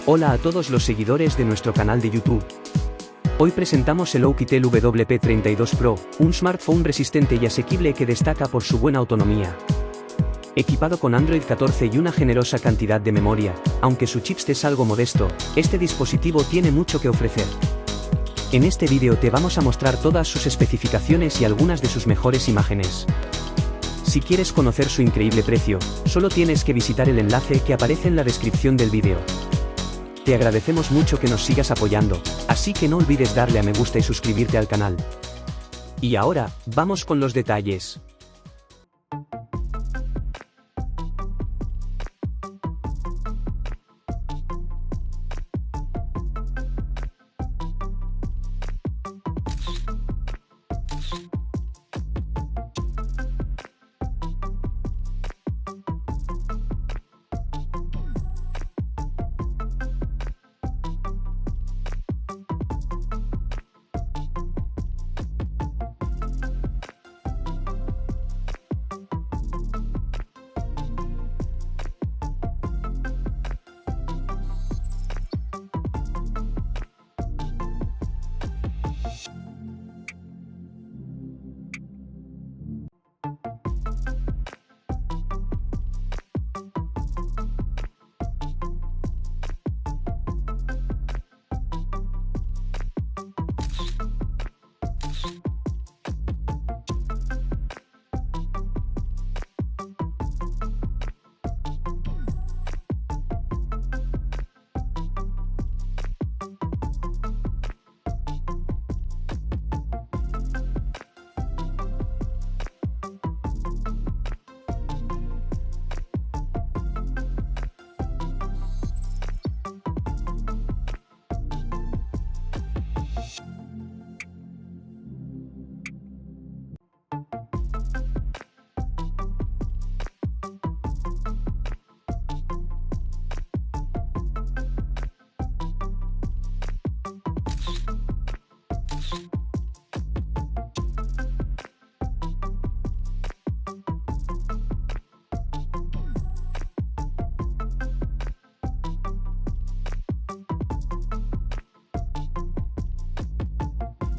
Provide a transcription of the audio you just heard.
Hola a todos los seguidores de nuestro canal de YouTube. Hoy presentamos el Oukitel WP32 Pro, un smartphone resistente y asequible que destaca por su buena autonomía. Equipado con Android 14 y una generosa cantidad de memoria, aunque su chipset es algo modesto, este dispositivo tiene mucho que ofrecer. En este vídeo te vamos a mostrar todas sus especificaciones y algunas de sus mejores imágenes. Si quieres conocer su increíble precio, solo tienes que visitar el enlace que aparece en la descripción del vídeo. Te agradecemos mucho que nos sigas apoyando, así que no olvides darle a me gusta y suscribirte al canal. Y ahora, vamos con los detalles.